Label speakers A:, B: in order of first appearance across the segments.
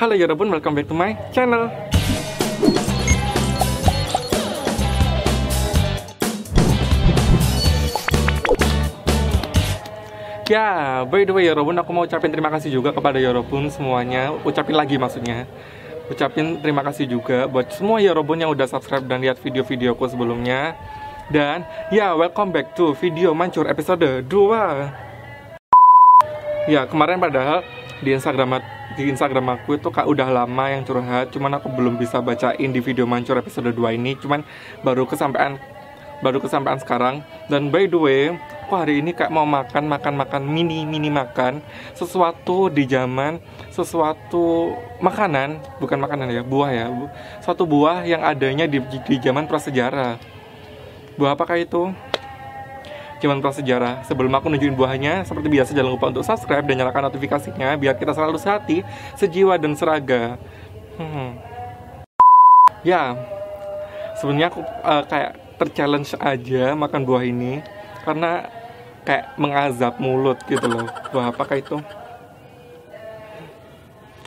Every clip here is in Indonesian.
A: Halo Yorobun, welcome back to my channel. Ya, by the way Yorobun, aku mau ucapin terima kasih juga kepada Yorobun semuanya. Ucapin lagi maksudnya. Ucapin terima kasih juga buat semua Yorobun yang udah subscribe dan lihat video-videoku sebelumnya. Dan ya, welcome back to video mancur episode 2. Ya, kemarin padahal di Instagram aku itu udah lama yang curhat, cuman aku belum bisa bacain di video mancur episode 2 ini, cuman baru kesampaian sekarang. Dan by the way, aku hari ini kayak mau makan mini makan sesuatu di zaman, sesuatu makanan, bukan makanan ya, buah ya, suatu buah yang adanya di zaman prasejarah. Buah apakah itu? Zaman prasejarah. Sebelum aku nunjukin buahnya, seperti biasa jangan lupa untuk subscribe dan nyalakan notifikasinya biar kita selalu sehati, sejiwa dan seraga. Ya, sebenarnya aku kayak terchallenge aja makan buah ini karena kayak mengazab mulut gitu loh. Buah apakah itu?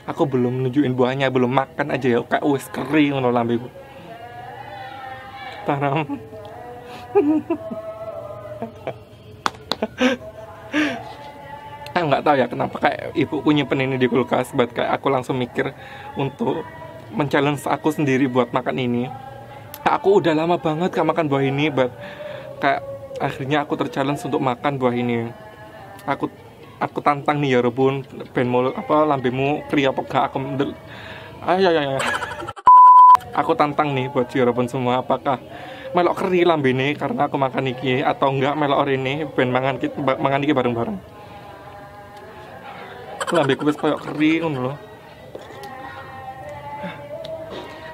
A: Aku belum nunjukin buahnya, belum makan aja ya, kayak wes kering ngono lambeku. Tanam. Aku nggak tahu ya kenapa kayak ibuku nyimpen ini di kulkas, buat kayak aku langsung mikir untuk men-challenge aku sendiri buat makan ini. Aku udah lama banget gak makan buah ini, but kayak akhirnya aku ter-challenge untuk makan buah ini. Aku tantang nih Yorobun, ben mulut apa lambemu keri apa gak aku ya. Aku tantang nih buat Yorobun semua, apakah melok keri lambene karena aku makan iki atau enggak melok rene ben mangan iki bareng-bareng. Lambeku wis koyo keri ngono lho.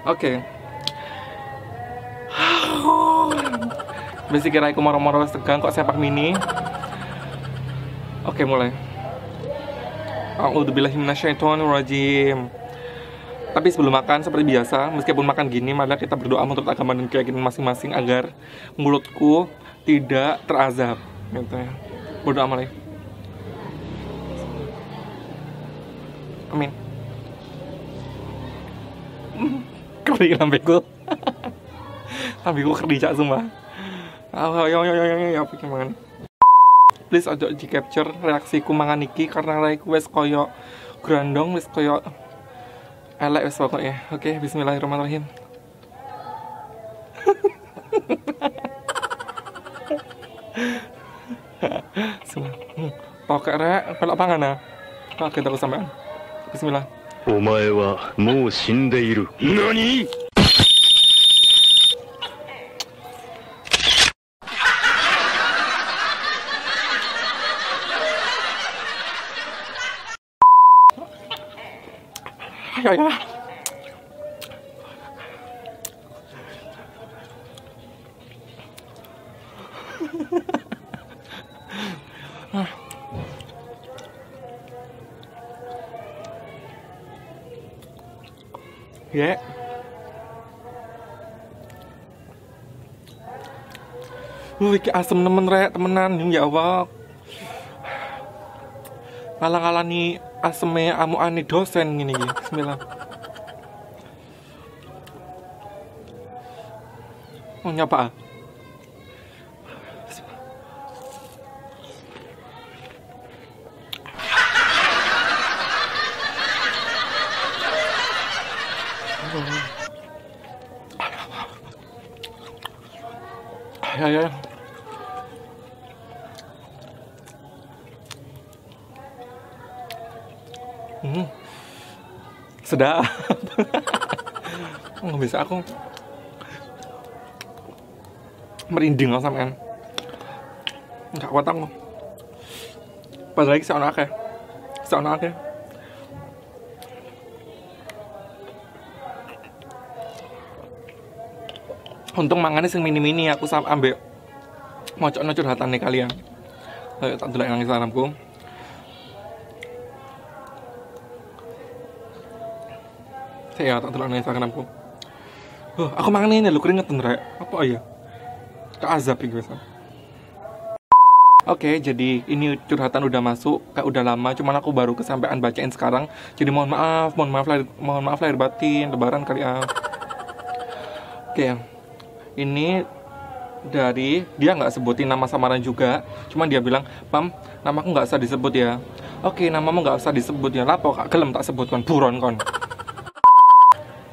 A: Oke. Besi kira aku moro-moro tegang kok sepak mini. Oke, mulai. A'udzubillahi minasyaitonirrajim. Tapi sebelum makan, seperti biasa, meskipun makan gini, mari kita berdoa menurut agama dan keyakinan masing-masing agar mulutku tidak terazab. Gitu ya. Berdoa mulai. Amin. Kering lambeku. Lambeku kerja sumpah. Ya gimana? Please ojo di capture reaksiku mangan iki karena raiku wes koyo grandong, wes koyo elek wes pokoknya. Oke, bismillahirrahmanirrahim. Pokok rek, pelok pangan ah. Oke, aku sampean. Bismillah. Omae wa mou shindeiru. Nani? Ya. Ya. Iki asem nemen rek, temenan ya Allah. Ngalang-alani aseme amuane dosen ngene iki. Bismillah. Mau nyapa? Ya. Sedap. Nggak bisa aku merinding loh sampean. Nggak kuat aku. Padahal lagi seorang akeh. Untung mangannya sing mini-mini, aku ambek mocokno curhatan nih kalian. Ayo tak delok nang Instagramku. Saya tak delok nang Instagramku. Aku mangan ini lho keringetan rek. Apa ya? Keazab iki wis. Oke, jadi ini curhatan udah masuk, kayak udah lama, cuman aku baru kesampaian bacain sekarang. Jadi mohon maaf lahir batin, lebaran kali ya. Oke, ini dari dia nggak sebutin nama samaran juga, cuman dia bilang, "Pam, namaku nggak usah disebut ya." Oke, namamu nggak usah disebut ya. Lapo kak gelem tak sebut kan, buron kon.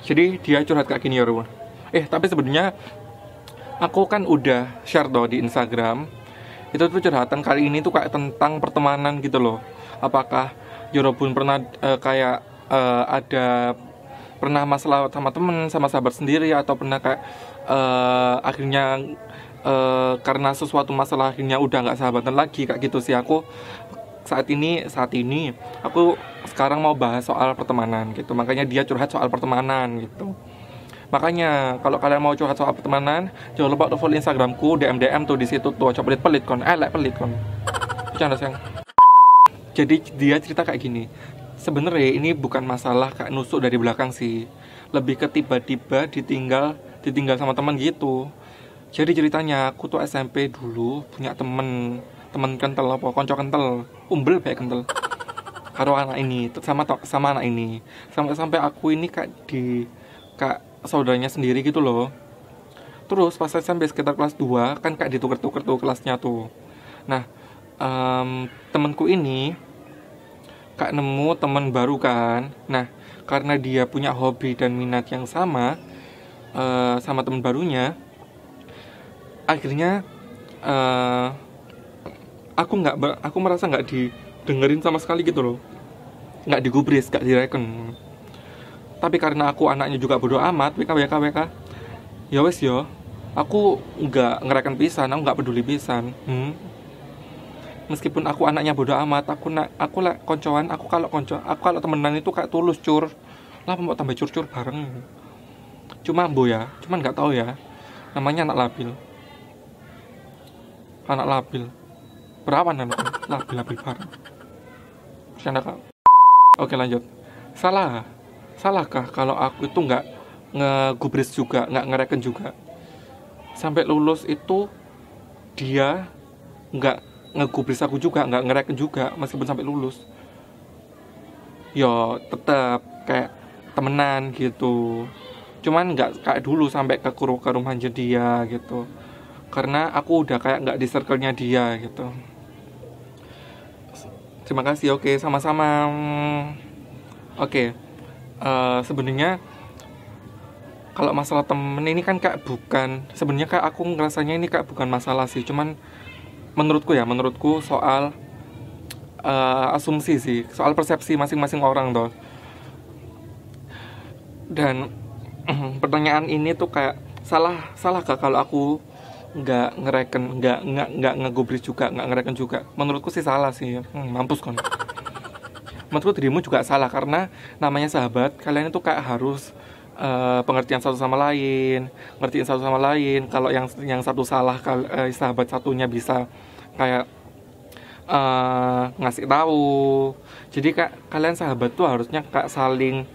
A: Jadi dia curhat kayak gini ya, Ru. Tapi sebenarnya aku kan udah share tuh di Instagram. Itu tuh curhatan kali ini tuh kayak tentang pertemanan gitu loh. Apakah Yorobun pernah ada pernah masalah sama temen, sama sahabat sendiri, atau pernah kayak akhirnya karena sesuatu masalah akhirnya udah nggak sahabatan lagi, kayak gitu sih. Aku saat ini aku sekarang mau bahas soal pertemanan gitu. Makanya dia curhat soal pertemanan gitu. Makanya kalau kalian mau curhat soal pertemanan, jangan lupa tuh follow Instagramku, DM tuh di situ tuh, coba pelit kon, pelit kon. Bercanda sayang. Jadi dia cerita kayak gini. Sebenarnya ini bukan masalah kayak nusuk dari belakang sih. Lebih ke tiba-tiba ditinggal sama teman gitu. Jadi ceritanya aku tuh SMP dulu punya temen kental apa konco kental, umbel kayak kental. Karo anak ini, sama anak ini. Sampai aku ini kayak saudaranya sendiri gitu loh. Terus pas SMP sekitar kelas 2 kan kayak dituker-tuker tuh kelasnya tuh. Nah, temanku ini kayak nemu teman baru kan. Nah, karena dia punya hobi dan minat yang sama sama teman barunya, akhirnya aku merasa nggak didengerin sama sekali gitu loh, nggak digubris, nggak direken. Tapi karena aku anaknya juga bodo amat, WK, ya wes yo, aku nggak ngereken pisan, aku nggak peduli pisan. Meskipun aku anaknya bodo amat, aku lah koncoan, aku kalau temenan itu kayak tulus cur, lah mau tambah cur bareng. Cuman nggak tahu ya, namanya anak labil, berawan namanya, labil bareng. Bercanda kak. Oke lanjut. Salahkah kalau aku itu nggak ngegubris juga, nggak ngereken juga? Sampai lulus itu dia nggak ngegubris aku juga, nggak ngereken juga, meskipun sampai lulus. Yo tetap kayak temenan gitu. Cuman nggak kayak dulu sampai ke rumah dia gitu. Karena aku udah kayak nggak di circle-nya dia gitu. Terima kasih, oke, sama-sama. Oke. Sebenarnya kalau masalah temen ini kan kayak sebenarnya kayak aku ngerasanya ini kayak bukan masalah sih, cuman menurutku soal asumsi sih, soal persepsi masing-masing orang tuh. Dan pertanyaan ini tuh kayak salahkah kalau aku nggak ngegubris juga, nggak ngereken juga? Menurutku sih salah sih. Mampus kan. Menurutku dirimu juga salah, karena namanya sahabat, kalian itu kayak harus pengertian satu sama lain, ngertiin satu sama lain. Kalau yang satu salah, sahabat satunya bisa kayak ngasih tahu. Jadi kalian sahabat tuh harusnya kayak saling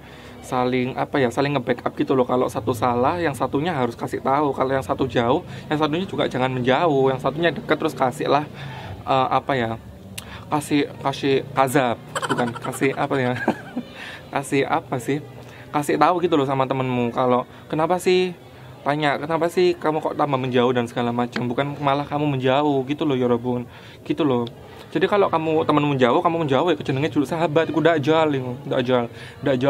A: nge-backup gitu loh. Kalau satu salah, yang satunya harus kasih tahu. Kalau yang satu jauh, yang satunya juga jangan menjauh. Yang satunya dekat terus kasihlah kasih kazab, bukan kasih kasih tahu gitu loh sama temenmu. Kalau kenapa sih kamu kok tambah menjauh dan segala macam, bukan malah kamu menjauh gitu loh Yorobun, gitu loh. Jadi kalau temen menjauh ya kejenenge dulu sahabat, iku dajal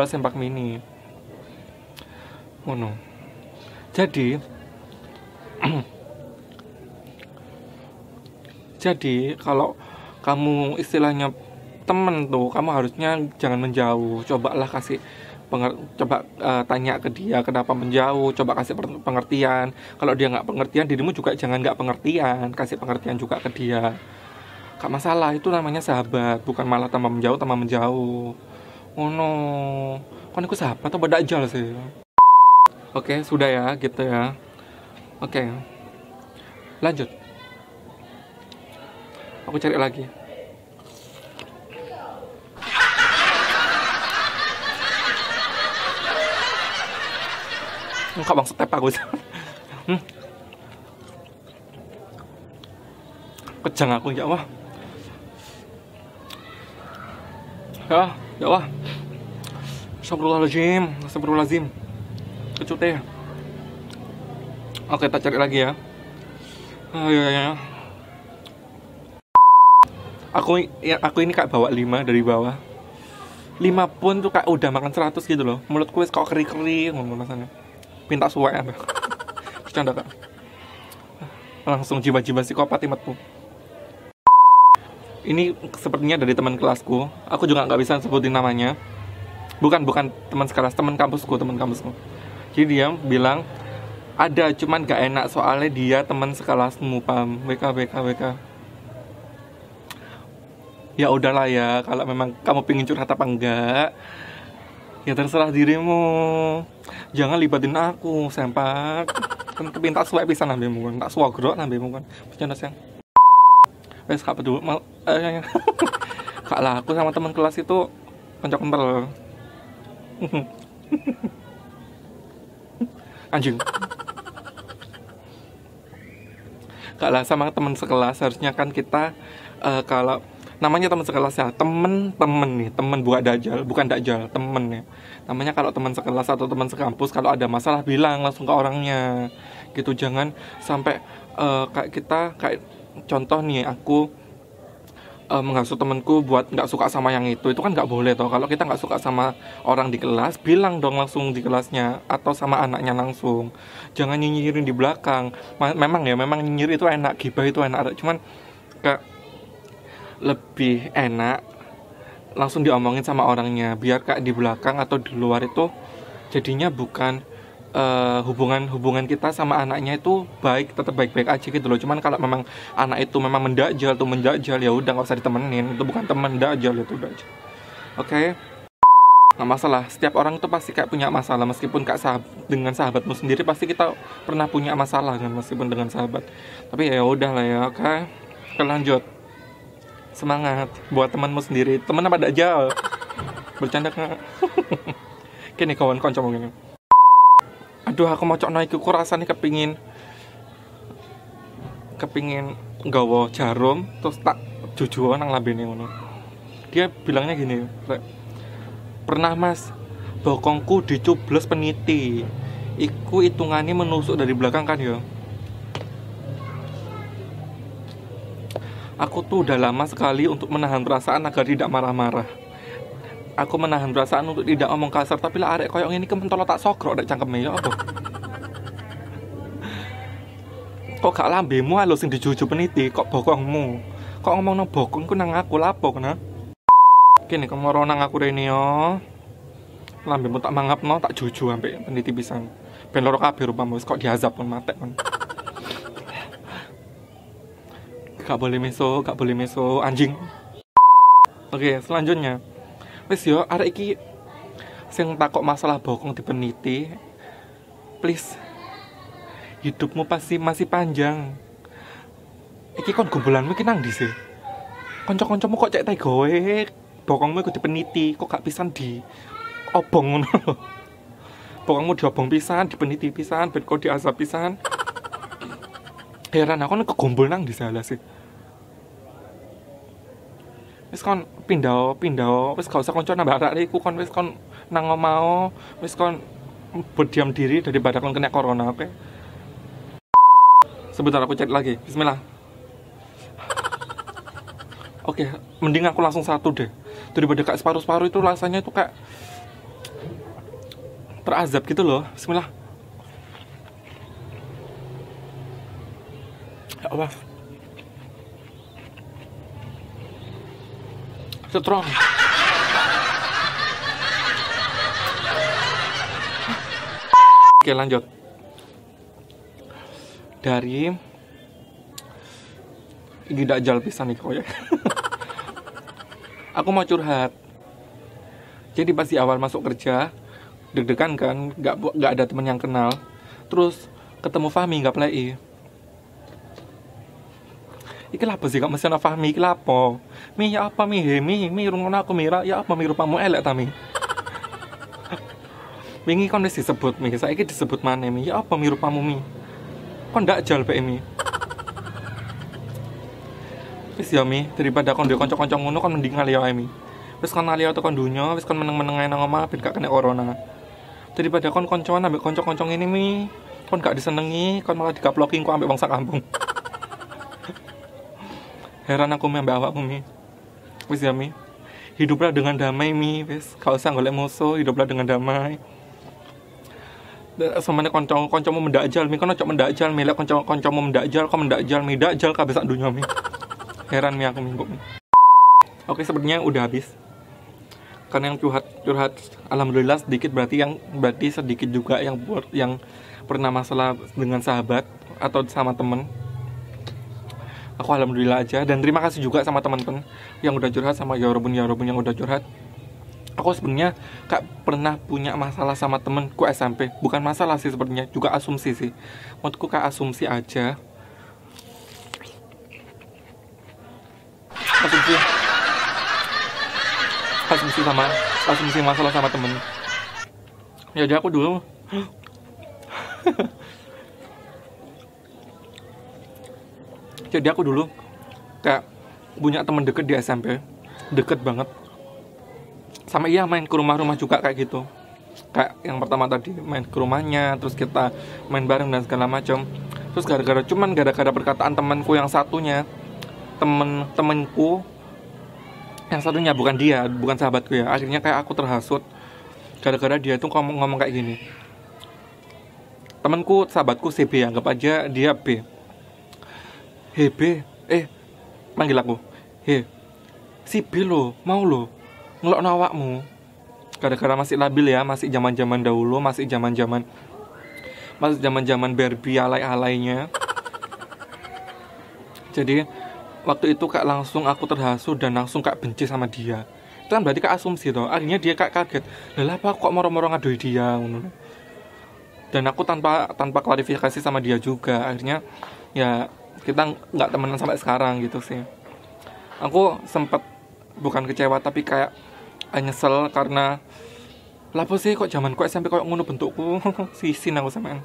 A: sempak mini. Ngono. Jadi kalau kamu istilahnya temen tuh, kamu harusnya jangan menjauh. Cobalah tanya ke dia kenapa menjauh, coba kasih pengertian. Kalau dia nggak pengertian, dirimu juga jangan nggak pengertian, kasih pengertian juga ke dia. Gak masalah, itu namanya sahabat, bukan malah tambah menjauh. Oh no, kan aku sahabat atau beda aja sih. Oke, sudah ya, gitu ya. Oke, lanjut. Aku cari lagi. Enggak bang, step aku. Kejang aku ya Allah. Ya Allah. Astagfirullahaladzim. Kecut ya. Oke, kita cari lagi ya. Ya. Aku ini kayak bawa 5 dari bawah. 5 pun tuh kayak udah makan 100 gitu loh. Mulutku wis kok keri-keri ngomong rasanya. Pinta suwe apa. Bercanda kak. Langsung jiwa-jiwa psikopat imatku. Ini sepertinya dari teman kelasku. Aku juga nggak bisa sebutin namanya. Bukan teman sekelas, teman kampusku. Jadi dia bilang ada, cuman gak enak soalnya dia teman sekelasmu, paham? WK. Ya udahlah ya, kalau memang kamu pingin curhat apa enggak, ya terserah dirimu. Jangan libatin aku, sempak. Kan kepintak suwe pisan nambemu kan, tak swagro nambemu kan. Bercanda sayang. Wes gak peduli Kak lah, aku sama teman kelas itu kanca kental. Anjing. Kak lah, sama teman sekelas harusnya kan kita kalau namanya teman sekelas ya, temen nih, temen bukan dajal, temen ya. Namanya kalau teman sekelas atau teman sekampus, kalau ada masalah bilang langsung ke orangnya. Gitu, jangan sampai kayak contoh nih, aku menghasut temanku buat nggak suka sama yang itu kan nggak boleh toh. Kalau kita nggak suka sama orang di kelas, bilang dong langsung di kelasnya atau sama anaknya langsung. Jangan nyinyirin di belakang. Memang nyinyir itu enak, gibah itu enak, cuman lebih enak langsung diomongin sama orangnya, biar kayak di belakang atau di luar itu jadinya bukan hubungan kita sama anaknya itu tetap baik-baik aja gitu loh. Cuman kalau memang anak itu memang menjajal ya udah nggak usah ditemenin, itu bukan teman, dajal itu udah aja. Oke. Nggak masalah, setiap orang itu pasti kayak punya masalah, meskipun dengan sahabatmu sendiri pasti kita pernah punya masalah kan, meskipun dengan sahabat. Tapi ya udah lah ya. Oke, lanjut. Semangat buat temanmu sendiri. Teman apa dajal? Bercanda kan? Kini kawan konco mungkin. Aduh, aku mau cok naik, aku rasanya kepingin nggawa jarum terus tak jujuan nang lambene ngono. Dia bilangnya gini, pernah mas, bokongku dicubles peniti, iku hitungannya menusuk dari belakang kan ya. Aku tuh udah lama sekali untuk menahan perasaan agar tidak marah-marah. Aku menahan perasaan untuk tidak omong kasar, tapi lah arek koyong ini kementolo tak sogrok dek cangkeme ya apa? Kok gak lambemu halus sing dijuju peniti, kok bokongmu? Kok ngomong nang bokongku nang aku lapo kena? Kene kemoro nang aku rene yo. Lambemu tak mangapno, tak juju sampai peniti pisan. Ben loro kabeh rupamu wis kok diazab pun matek kon. Gak boleh meso, anjing. Oke, selanjutnya. Wes yo, arek iki sing takok masalah bokong di peniti. Please. Hidupmu pasti masih panjang. Iki kon gombolanmu iki nang ndi sih? Kanca-kancamu kok cek tegoe bokongmu iku dipeniti, kok gak pisan di obong ngono lho. Bokongmu diobong pisan, dipeniti pisan, ben kok diazab pisan. Heran aku nek kegombol nang ndi salah sih. Wis kon pindah, wis gak usah kanca nambah arek iku, kon wis kon nang omah, wis kon berdiam diri daripada kon kena corona, oke? Sebentar aku cek lagi. Bismillah. Oke, mending aku langsung satu deh. Daripada kayak separuh-separuh itu rasanya itu kayak terazab gitu loh. Bismillah. Ya Allah. Strong. Oke, lanjut. Dari ini dajal pisan nih kok ya. Aku mau curhat. Jadi pas di awal masuk kerja, deg-degan kan, nggak ada temen yang kenal. Terus ketemu Fahmi nggak play. Iki lapo sih gak mesti ana Fahmi, iki lapo? Mi ya apa mi? Mi rungono aku mira, ya apa mi rupamu elek ta mi? Wingi kon wis disebut mi, saiki disebut maneh mi, ya apa mi rupamu mi? Kon ndak jal bae mi. Wis ya mi, daripada kon duwe kanca-kanca ngono kon mending ngalih ae mi. Wis kon ngalih tekan donya, wis kon meneng-meneng ae nang omah ben gak kena corona. Daripada kon koncoan ambek kanca-kanca ngene mi, kon gak disenengi, kon malah digaploki kok ambek wong sak kampung. Heran aku mi ambek awakmu mi. Wis ya mi. Hiduplah dengan damai mi, wis. Gak usah golek musuh, hiduplah dengan damai. Semane kanca-kancamu mendakjal mi, kon ojo mendakjal mi, lek kanca-kancamu mendakjal, kok mendakjal mi, dakjal kabeh sak donya mi. Heran mi aku minggu mi. Oke, sepertinya udah habis. Karena yang curhat alhamdulillah sedikit, berarti sedikit juga yang pernah masalah dengan sahabat atau sama temen. Aku alhamdulillah aja, dan terima kasih juga sama teman-teman yang udah curhat, sama Yorobun yang udah curhat. Aku sebenarnya gak pernah punya masalah sama temenku SMP. Bukan masalah sih sepertinya, juga asumsi sih. Menurutku kayak asumsi aja. Asumsi masalah sama temen. Jadi aku dulu kayak punya temen deket di SMP, deket banget. Sama iya main ke rumah-rumah juga kayak gitu. Kayak yang pertama tadi main ke rumahnya, terus kita main bareng dan segala macam. Terus gara-gara perkataan temanku yang satunya, temenku yang satunya, bukan dia, bukan sahabatku ya. Akhirnya kayak aku terhasut gara-gara dia tuh ngomong kayak gini. Temanku, sahabatku si B, anggap aja dia B. Hei B, panggil aku. Hei, si B lo, mau lo ngelok awakmu. Gara-gara masih labil ya, masih zaman-zaman dahulu, masih zaman-zaman Barbie alay-alaynya. Jadi waktu itu kak langsung aku terhasut dan langsung kak benci sama dia. Itu kan berarti kak asumsi toh. Akhirnya dia kak kaget. Lah apa kok moro-moro ngadoi dia ngono. Dan aku tanpa klarifikasi sama dia juga. Akhirnya ya kita nggak temenan sampai sekarang gitu sih. Aku sempet bukan kecewa tapi kayak nyesel karena lapo sih kok zaman kok SMP kok ngono bentukku. Sisin aku sampean.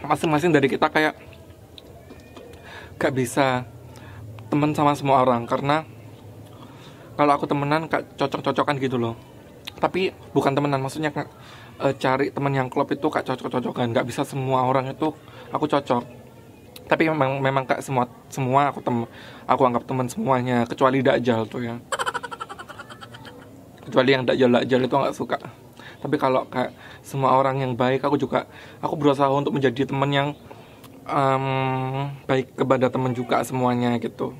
A: Masing-masing dari kita kayak gak bisa temen sama semua orang, karena kalau aku temenan kak cocok-cocokan gitu loh. Tapi bukan temenan, maksudnya cari temen yang klop itu kak cocok-cocokan. Gak bisa semua orang itu aku cocok. Tapi memang kak semua aku anggap teman semuanya, kecuali dakjal tuh ya. Kecuali yang dakjal itu gak suka. Tapi kalau kayak semua orang yang baik, aku berusaha untuk menjadi teman yang baik kepada teman juga semuanya gitu.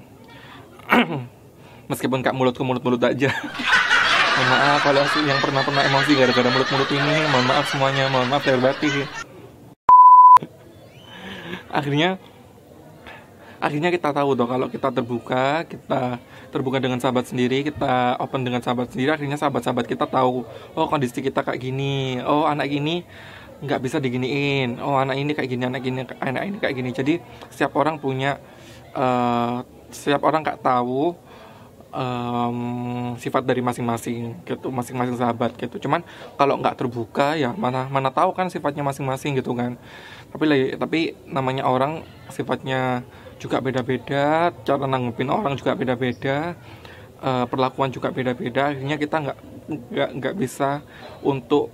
A: Meskipun kak mulut aja. Mohon maaf kalau yang pernah emosi gara-gara mulut ini. Mohon maaf semuanya, mohon maaf lahir batin. Akhirnya kita tahu toh kalau kita terbuka dengan sahabat sendiri, kita open dengan sahabat sendiri, akhirnya sahabat-sahabat kita tahu, oh kondisi kita kayak gini, oh anak gini nggak bisa diginiin, oh anak ini kayak gini, anak ini kayak gini. Jadi setiap orang nggak tahu sifat dari masing-masing gitu, masing-masing sahabat gitu. Cuman kalau nggak terbuka ya mana tahu kan sifatnya masing-masing gitu kan. Tapi namanya orang sifatnya juga beda-beda, cara nanggepin orang juga beda-beda, perlakuan juga beda-beda. Akhirnya kita nggak bisa untuk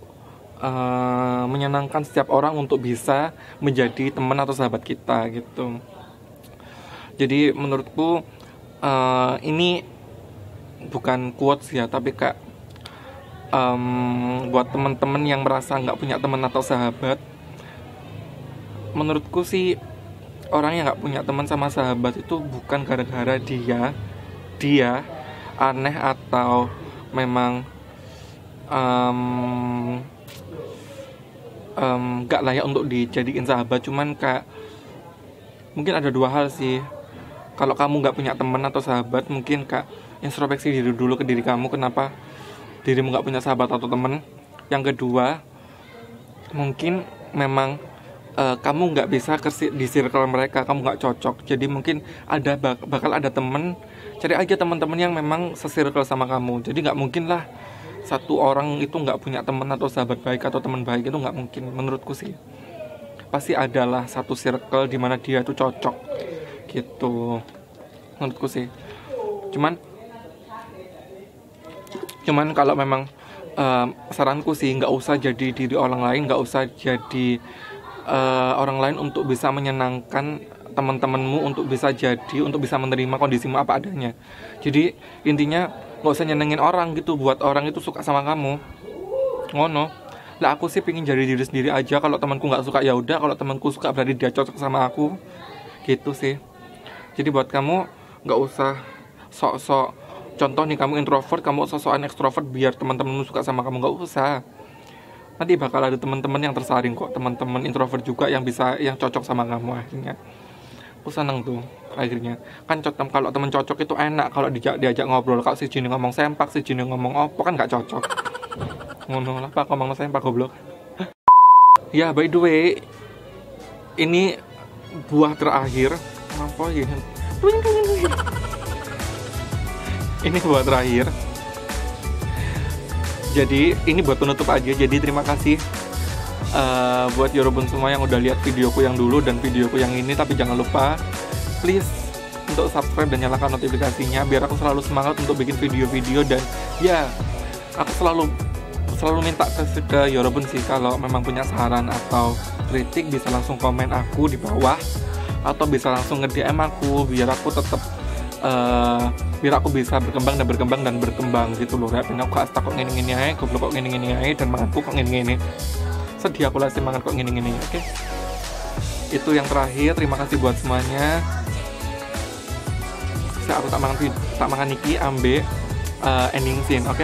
A: menyenangkan setiap orang untuk bisa menjadi teman atau sahabat kita gitu. Jadi menurutku ini bukan quotes ya, tapi kak buat teman-teman yang merasa nggak punya teman atau sahabat, menurutku sih orang yang nggak punya teman sama sahabat itu bukan gara-gara dia aneh atau memang nggak layak untuk dijadiin sahabat. Cuman kayak mungkin ada dua hal sih. Kalau kamu nggak punya teman atau sahabat, mungkin kak introspeksi diri dulu ke diri kamu, kenapa dirimu nggak punya sahabat atau teman. Yang kedua, mungkin memang kamu nggak bisa di circle mereka, kamu nggak cocok. Jadi mungkin bakal ada temen, cari aja teman-teman yang memang se-circle sama kamu. Jadi nggak mungkin lah satu orang itu nggak punya teman atau sahabat baik atau teman baik, itu nggak mungkin menurutku sih. Pasti adalah satu circle di mana dia itu cocok. gitu menurutku sih. Cuman kalau memang saranku sih nggak usah jadi diri orang lain, nggak usah jadi orang lain untuk bisa menyenangkan teman-temanmu, untuk bisa menerima kondisimu apa adanya. Jadi intinya nggak usah nyenengin orang gitu, buat orang itu suka sama kamu, ngono lah. Aku sih pingin jadi diri sendiri aja. Kalau temanku nggak suka ya udah, kalau temanku suka berarti dia cocok sama aku, gitu sih. Jadi buat kamu nggak usah sok-sok, contoh nih kamu introvert, kamu sok-sokan ekstrovert biar teman-temanmu suka sama kamu, nggak usah. Nanti bakal ada teman-teman yang tersaring kok, teman-teman introvert juga yang cocok sama kamu akhirnya. Aku seneng tuh akhirnya. Kan kalau teman cocok itu enak kalau diajak ngobrol. Kalau si Jini ngomong sempak, si Jini ngomong opo kan nggak cocok. Ngono lah Pak, ngomong sempak goblok. Ya by the way, ini buah terakhir. Apa ini? Ini buah terakhir. Jadi ini buat penutup aja. Jadi terima kasih buat Yorobun semua yang udah lihat videoku yang dulu dan videoku yang ini. Tapi jangan lupa please untuk subscribe dan nyalakan notifikasinya biar aku selalu semangat untuk bikin video-video. Dan ya, aku selalu minta ke Yorobun sih, kalau memang punya saran atau kritik bisa langsung komen aku di bawah, atau bisa langsung nge-DM aku biar aku tetap biar aku bisa berkembang gitu loh. Kayak aku astak kok ngene-ngene ae, goblok kok ngene-ngene ae, dan manganku kok ngene-ngene. Sedih aku lah sih mangan kok ngene-ngene. Oke. Itu yang terakhir. Terima kasih buat semuanya. Aku tak mangan iki ambe ending scene, oke?